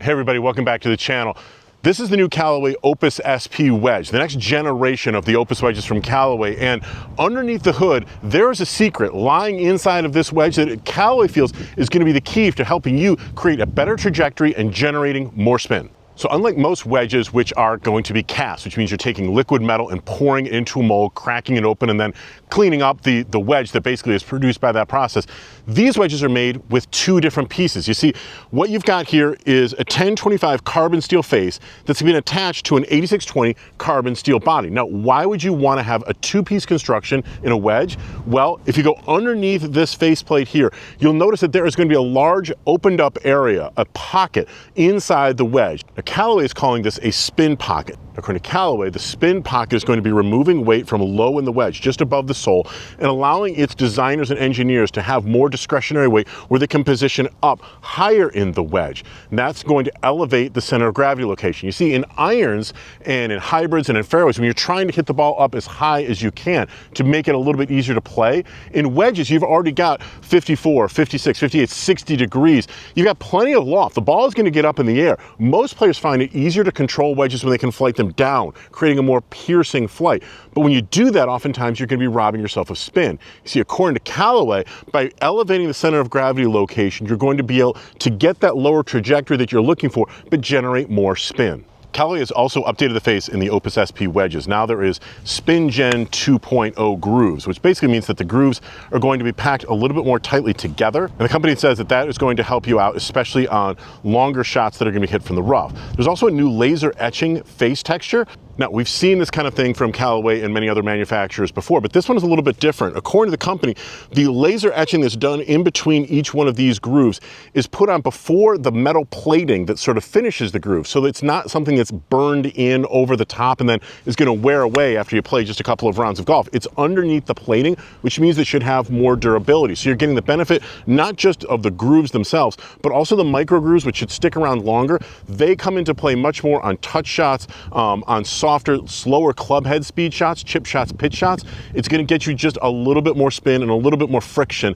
Hey everybody, welcome back to the channel. This is the new Callaway Opus SP wedge, the next generation of the Opus wedges from Callaway, and underneath the hood, there is a secret lying inside of this wedge that Callaway feels is going to be the key to helping you create a better trajectory and generating more spin. So unlike most wedges, which are going to be cast, which means you're taking liquid metal and pouring it into a mold, cracking it open, and then cleaning up the wedge that basically is produced by that process, these wedges are made with two different pieces. You see, what you've got here is a 1025 carbon steel face that's been attached to an 8620 carbon steel body. Now, why would you want to have a two-piece construction in a wedge? Well, if you go underneath this faceplate here, you'll notice that there is going to be a large opened up area, a pocket inside the wedge. Now, Callaway is calling this a spin pocket. According to Callaway, the spin pocket is going to be removing weight from low in the wedge, just above the sole, and allowing its designers and engineers to have more discretionary weight where they can position up higher in the wedge. And that's going to elevate the center of gravity location. You see, in irons and in hybrids and in fairways, when you're trying to hit the ball up as high as you can to make it a little bit easier to play, in wedges, you've already got 54, 56, 58, 60 degrees. You've got plenty of loft. The ball is going to get up in the air. Most players find it easier to control wedges when they can flight them down, creating a more piercing flight. But when you do that, oftentimes you're going to be robbing yourself of spin. You see, according to Callaway, by elevating the center of gravity location, you're going to be able to get that lower trajectory that you're looking for, but generate more spin. Callaway has also updated the face in the Opus SP wedges. Now there is Spin Gen 2.0 grooves, which basically means that the grooves are going to be packed a little bit more tightly together. And the company says that that is going to help you out, especially on longer shots that are going to be hit from the rough. There's also a new laser etching face texture. Now, we've seen this kind of thing from Callaway and many other manufacturers before, but this one is a little bit different. According to the company, the laser etching that's done in between each one of these grooves is put on before the metal plating that sort of finishes the groove. So it's not something that's burned in over the top and then is going to wear away after you play just a couple of rounds of golf. It's underneath the plating, which means it should have more durability. So you're getting the benefit not just of the grooves themselves, but also the micro grooves, which should stick around longer. They come into play much more on touch shots, on softer, slower club head speed shots, chip shots, pitch shots. It's going to get you just a little bit more spin and a little bit more friction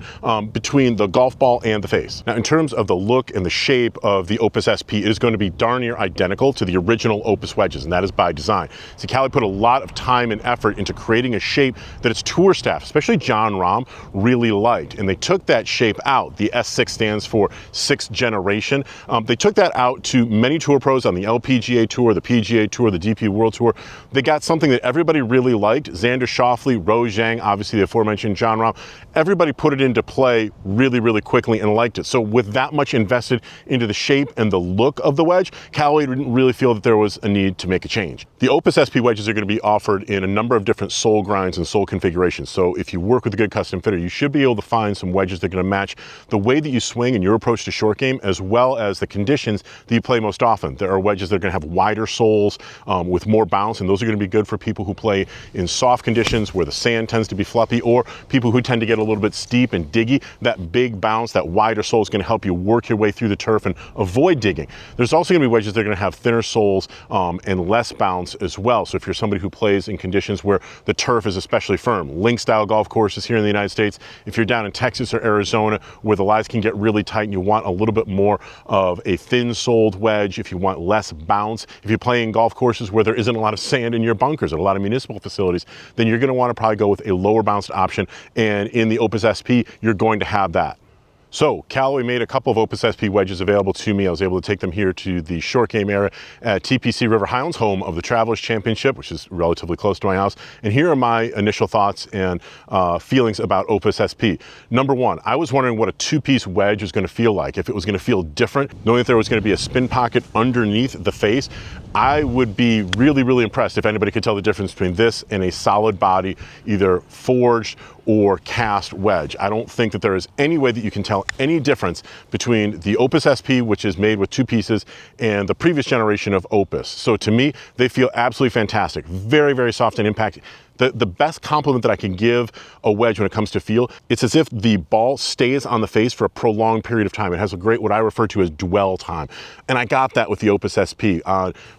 between the golf ball and the face. Now, in terms of the look and the shape of the Opus SP, it is going to be darn near identical to the original Opus wedges, and that is by design. So Callaway put a lot of time and effort into creating a shape that its tour staff, especially Jon Rahm, really liked. And they took that shape out. The S6 stands for 6th generation. They took that out to many tour pros on the LPGA Tour, the PGA Tour, the DP World Tour. They got something that everybody really liked. Xander Schauffele, Rose Zhang, obviously the aforementioned Jon Rahm. Everybody put it into play really, really quickly and liked it. So with that much invested into the shape and the look of the wedge, Callaway didn't really feel that there was a need to make a change. The Opus SP wedges are going to be offered in a number of different sole grinds and sole configurations. So if you work with a good custom fitter, you should be able to find some wedges that are going to match the way that you swing and your approach to short game, as well as the conditions that you play most often. There are wedges that are going to have wider soles with more bounce, and those are going to be good for people who play in soft conditions where the sand tends to be fluffy, or people who tend to get a little bit steep and diggy. That big bounce, that wider sole is going to help you work your way through the turf and avoid digging. There's also going to be wedges that are going to have thinner soles and less bounce as well. So if you're somebody who plays in conditions where the turf is especially firm, link style golf courses here in the United States, if you're down in Texas or Arizona where the lies can get really tight and you want a little bit more of a thin soled wedge, if you want less bounce, if you're playing golf courses where there isn't a lot of sand in your bunkers at a lot of municipal facilities, then you're going to want to probably go with a lower bounced option, and in the Opus SP you're going to have that. So Callaway made a couple of Opus SP wedges available to me. I was able to take them here to the short game area at TPC River Highlands, home of the Travelers Championship, which is relatively close to my house. And here are my initial thoughts and feelings about Opus SP. Number one, I was wondering what a two-piece wedge was going to feel like, if it was going to feel different, knowing that there was going to be a spin pocket underneath the face. I would be really, really impressed if anybody could tell the difference between this and a solid body, either forged or cast wedge. I don't think that there is any way that you can tell any difference between the Opus SP, which is made with two pieces, and the previous generation of Opus. So to me, they feel absolutely fantastic. Very, very soft in impact. the best compliment that I can give a wedge when it comes to feel, it's as if the ball stays on the face for a prolonged period of time. It has a great, what I refer to as dwell time. And I got that with the Opus SP.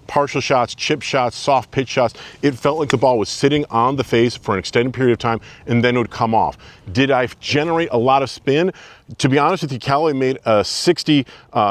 Partial shots, chip shots, soft pitch shots, it felt like the ball was sitting on the face for an extended period of time and then it would come off. Did I generate a lot of spin? To be honest with you, Callaway made a 60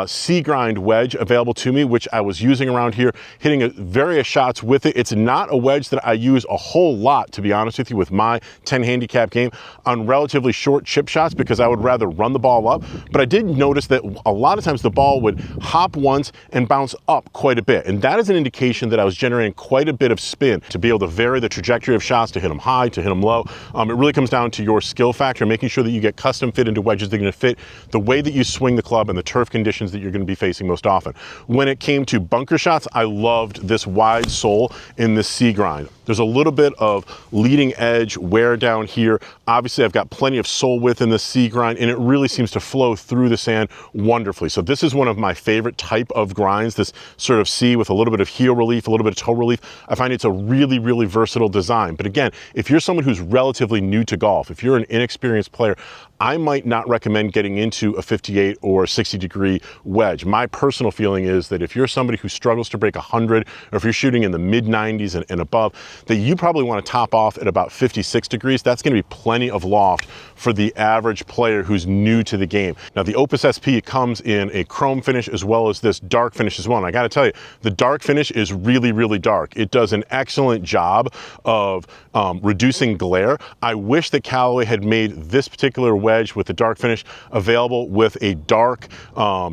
C-grind wedge available to me, which I was using around here, hitting various shots with it. It's not a wedge that I use a whole lot, to be honest with you, with my 10 handicap game on relatively short chip shots because I would rather run the ball up. But I did notice that a lot of times the ball would hop once and bounce up quite a bit. And that is an indication that I was generating quite a bit of spin to be able to vary the trajectory of shots, to hit them high, to hit them low. It really comes down to your skill factor, making sure that you get custom fit into wedges that are going to fit the way that you swing the club and the turf conditions that you're going to be facing most often. When it came to bunker shots, I loved this wide sole in this C-grind. There's a little bit of leading edge wear down here. Obviously, I've got plenty of sole width in the C-grind, and it really seems to flow through the sand wonderfully. So this is one of my favorite type of grinds, this sort of C with a little bit of heel relief, a little bit of toe relief. I find it's a really, really versatile design. But again, if you're someone who's relatively new to golf, if you're an inexperienced player, I might not recommend getting into a 58 or 60 degree wedge. My personal feeling is that if you're somebody who struggles to break 100, or if you're shooting in the mid 90s and above, that you probably want to top off at about 56 degrees. That's going to be plenty of loft for the average player who's new to the game. Now the Opus SP comes in a chrome finish as well as this dark finish as well. And I got to tell you, the dark finish is really, really dark. It does an excellent job of reducing glare. I wish that Callaway had made this particular wedge with the dark finish available with a dark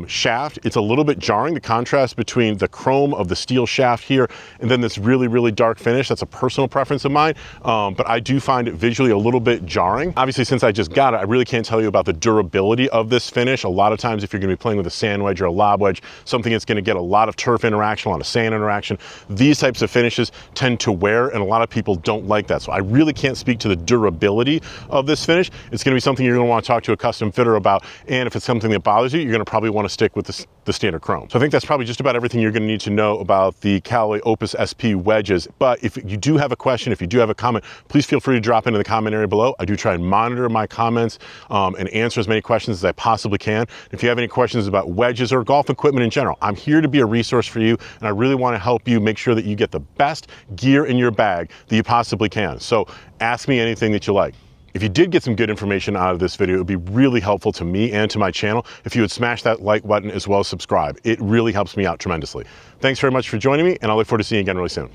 shaft. It's a little bit jarring, the contrast between the chrome of the steel shaft here and then this really, really dark finish. That's a personal preference of mine, but I do find it visually a little bit jarring. Obviously, since I just got it, I really can't tell you about the durability of this finish. A lot of times if you're going to be playing with a sand wedge or a lob wedge, something that's going to get a lot of turf interaction, a lot of sand interaction, these types of finishes tend to wear, and a lot of people don't like that. So I really can't speak to the durability of this finish. It's going to be something you're going to want to talk to a custom fitter about, and if it's something that bothers you, you're going to probably want to stick with the standard chrome. So I think that's probably just about everything you're going to need to know about the Callaway Opus SP wedges. But if you do have a question, if you do have a comment, please feel free to drop into the comment area below. I do try and monitor my comments and answer as many questions as I possibly can. If you have any questions about wedges or golf equipment in general, I'm here to be a resource for you, and I really want to help you make sure that you get the best gear in your bag that you possibly can. So ask me anything that you like. If you did get some good information out of this video, it would be really helpful to me and to my channel if you would smash that like button as well as subscribe. It really helps me out tremendously. Thanks very much for joining me, and I look forward to seeing you again really soon.